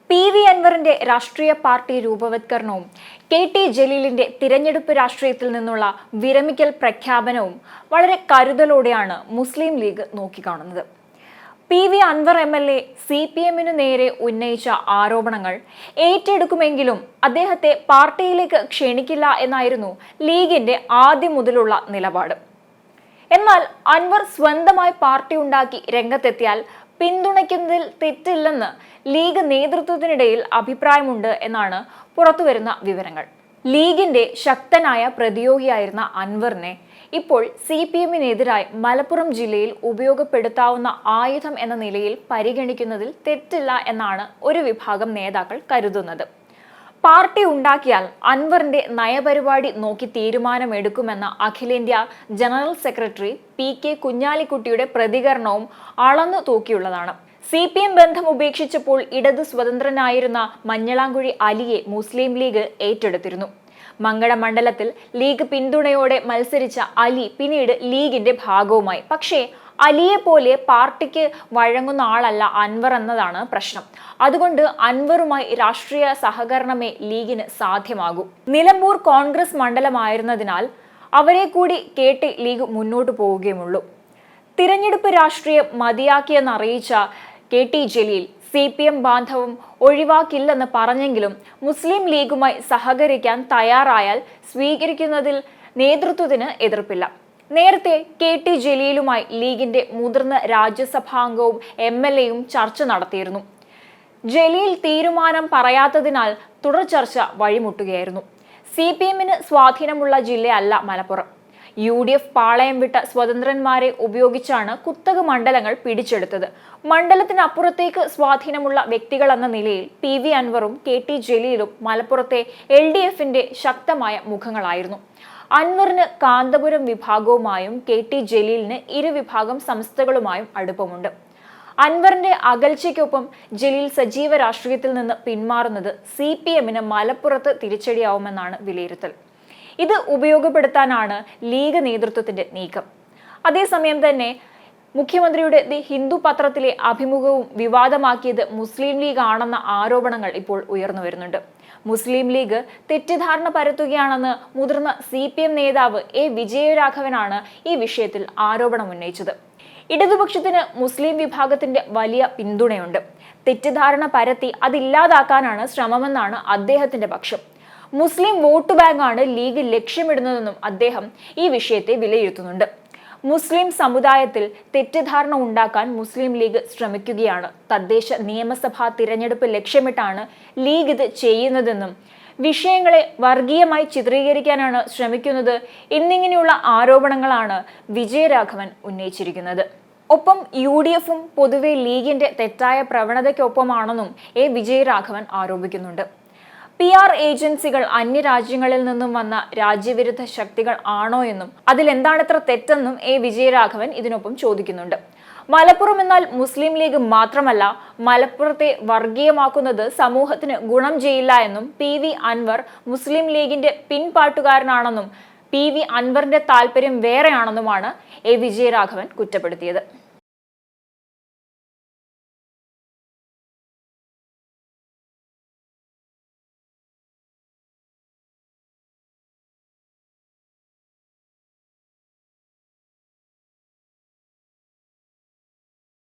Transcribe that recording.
PV. അൻവറിന്റെ രാഷ്ട്രീയ party രൂപവത്കരണവും കെ.ടി. ജലീലിന്റെ തിരഞ്ഞെടുപ്പ് രാഷ്ട്രീയത്തിൽ നിന്നുള്ള വിരമിക്കൽ പ്രഖ്യാപനവും വളരെ കരുതലോടെയാണ് മുസ്ലിം ലീഗ് നോക്കിക്കാണുന്നത്. പി.വി. അൻവർ എം.എൽ.എ CPM-നു നേരെ ഉന്നയിച്ച ആരോപണങ്ങൾ ഏറ്റെടുക്കുമെങ്കിലും അദ്ദേഹത്തെ പാർട്ടിയിലേക്ക് ക്ഷണിക്കില്ല എന്നായിരുന്നു ലീഗിന്റെ ആദ്യം മുതലുള്ള നിലപാട്. എന്നാൽ അൻവർ സ്വന്തമായി പാർട്ടി ഉണ്ടാക്കി രംഗത്തെത്തിയാൽ പിന്തുണയ്ക്കുന്നതിൽ തെറ്റില്ലെന്ന് ലീഗ് നേതൃത്വത്തിനിടയിൽ അഭിപ്രായമുണ്ട് എന്നാണ് പുറത്തുവരുന്ന വിവരങ്ങൾ. ലീഗിന്റെ ശക്തനായ പ്രതിയോഗിയായിരുന്ന അൻവറിനെ ഇപ്പോൾ CPM-നെതിരായി മലപ്പുറം ജില്ലയിൽ ഉപയോഗപ്പെടുത്താവുന്ന ആയുധം എന്ന നിലയിൽ പരിഗണിക്കുന്നതിൽ തെറ്റില്ല എന്നാണ് ഒരു വിഭാഗം നേതാക്കൾ കരുതുന്നത്. പാർട്ടി ഉണ്ടാക്കിയാൽ അൻവറിന്റെ നയപരിപാടി നോക്കി തീരുമാനമെടുക്കുമെന്ന അഖിലേന്ത്യാ ജനറൽ സെക്രട്ടറി PK കുഞ്ഞാലിക്കുട്ടിയുടെ പ്രതികരണവും അളന്നു തൂക്കിയുള്ളതാണ്. CPM ബന്ധം ഉപേക്ഷിച്ചപ്പോൾ ഇടതു സ്വതന്ത്രനായിരുന്ന മഞ്ഞളാംകുഴി അലിയെ മുസ്ലിം ലീഗ് ഏറ്റെടുത്തിരുന്നു. മങ്കട മണ്ഡലത്തിൽ ലീഗ് പിന്തുണയോടെ മത്സരിച്ച അലി പിന്നീട് ലീഗിന്റെ ഭാഗവുമായി. പക്ഷേ അലിയെ പോലെ പാർട്ടിക്ക് വഴങ്ങുന്ന ആളല്ല അൻവർ എന്നതാണ് പ്രശ്നം. അതുകൊണ്ട് അൻവറുമായി രാഷ്ട്രീയ സഹകരണമേ ലീഗിന് സാധ്യമാകൂ. നിലമ്പൂർ കോൺഗ്രസ് മണ്ഡലമായിരുന്നതിനാൽ അവരെ കൂടി കേട്ട് ലീഗ് മുന്നോട്ട് പോവുകയുമുള്ളൂ. തിരഞ്ഞെടുപ്പ് രാഷ്ട്രീയം മതിയാക്കിയെന്നറിയിച്ച കെ.ടി. ജലീൽ CPM ബാന്ധവം ഒഴിവാക്കില്ലെന്ന് പറഞ്ഞെങ്കിലും മുസ്ലിം ലീഗുമായി സഹകരിക്കാൻ തയ്യാറായാൽ സ്വീകരിക്കുന്നതിൽ നേതൃത്വത്തിന് എതിർപ്പില്ല. നേരത്തെ കെ.ടി. ജലീലുമായി ലീഗിന്റെ മുതിർന്ന രാജ്യസഭാംഗവും MLA-യും ചർച്ച നടത്തിയിരുന്നു. ജലീൽ തീരുമാനം പറയാത്തതിനാൽ തുടർ ചർച്ച വഴിമുട്ടുകയായിരുന്നു. CPM-ന് സ്വാധീനമുള്ള ജില്ലയല്ല മലപ്പുറം. UDF പാളയം വിട്ട സ്വതന്ത്രന്മാരെ ഉപയോഗിച്ചാണ് കുത്തക മണ്ഡലങ്ങൾ പിടിച്ചെടുത്തത്. മണ്ഡലത്തിനപ്പുറത്തേക്ക് സ്വാധീനമുള്ള വ്യക്തികൾ എന്ന നിലയിൽ പി.വി. അൻവറും കെ.ടി. ജലീലും മലപ്പുറത്തെ LDF-ന്റെ ശക്തമായ മുഖങ്ങളായിരുന്നു. അൻവറിന് കാന്തപുരം വിഭാഗവുമായും കെ.ടി. ജലീലിന് ഇരുവിഭാഗം സംസ്ഥകളുമായും അടുപ്പമുണ്ട്. അൻവറിന്റെ അകൽച്ചയ്ക്കൊപ്പം ജലീൽ സജീവ രാഷ്ട്രീയത്തിൽ നിന്ന് പിന്മാറുന്നത് CPM-ന് മലപ്പുറത്ത് തിരിച്ചടിയാവുമെന്നാണ് വിലയിരുത്തൽ. ഇത് ഉപയോഗപ്പെടുത്താനാണ് ലീഗ് നേതൃത്വത്തിന്റെ നീക്കം. അതേസമയം തന്നെ മുഖ്യമന്ത്രിയുടെ ദി ഹിന്ദു പത്രത്തിലെ അഭിമുഖവും വിവാദമാക്കിയത് മുസ്ലിം ലീഗ് ആണെന്ന ആരോപണങ്ങൾ ഇപ്പോൾ ഉയർന്നു വരുന്നുണ്ട്. മുസ്ലിം ലീഗ് തെറ്റിദ്ധാരണ പരത്തുകയാണെന്ന് മുതിർന്ന CPM നേതാവ് വിജയരാഘവനാണ് ഈ വിഷയത്തിൽ ആരോപണം ഉന്നയിച്ചത്. ഇടതുപക്ഷത്തിന് മുസ്ലിം വിഭാഗത്തിന്റെ വലിയ പിന്തുണയുണ്ട്. തെറ്റിദ്ധാരണ പരത്തി അതില്ലാതാക്കാനാണ് ശ്രമമെന്നാണ് അദ്ദേഹത്തിന്റെ പക്ഷം. മുസ്ലിം വോട്ട് ബാങ്കാണ് ലീഗ് ലക്ഷ്യമിടുന്നതെന്നും അദ്ദേഹം ഈ വിഷയത്തെ വിലയിരുത്തുന്നുണ്ട്. മുസ്ലിം സമുദായത്തിൽ തെറ്റിദ്ധാരണ ഉണ്ടാക്കാൻ മുസ്ലിം ലീഗ് ശ്രമിക്കുകയാണ്. തദ്ദേശ നിയമസഭാ തിരഞ്ഞെടുപ്പ് ലക്ഷ്യമിട്ടാണ് ലീഗ് ഇത് ചെയ്യുന്നതെന്നും വിഷയങ്ങളെ വർഗീയമായി ചിത്രീകരിക്കാനാണ് ശ്രമിക്കുന്നത് എന്നിങ്ങനെയുള്ള ആരോപണങ്ങളാണ് വിജയരാഘവൻ ഉന്നയിച്ചിരിക്കുന്നത്. ഒപ്പം UDF-ഉം പൊതുവെ ലീഗിന്റെ തെറ്റായ പ്രവണതയ്ക്കൊപ്പമാണെന്നും വിജയരാഘവൻ ആരോപിക്കുന്നുണ്ട്. PR ഏജൻസികൾ അന്യരാജ്യങ്ങളിൽ നിന്നും വന്ന രാജ്യവിരുദ്ധ ശക്തികൾ ആണോ എന്നും അതിലെന്താണിത്ര തെറ്റെന്നും വിജയരാഘവൻ ഇതിനൊപ്പം ചോദിക്കുന്നുണ്ട്. മലപ്പുറം എന്നാൽ മുസ്ലിം ലീഗ് മാത്രമല്ല, മലപ്പുറത്തെ വർഗീയമാക്കുന്നത് സമൂഹത്തിന് ഗുണം ചെയ്യില്ല എന്നും പി.വി. അൻവർ മുസ്ലിം ലീഗിന്റെ പിൻപാട്ടുകാരനാണെന്നും പി.വി. അൻവറിന്റെ താല്പര്യം വേറെയാണെന്നുമാണ് വിജയരാഘവൻ കുറ്റപ്പെടുത്തിയത്.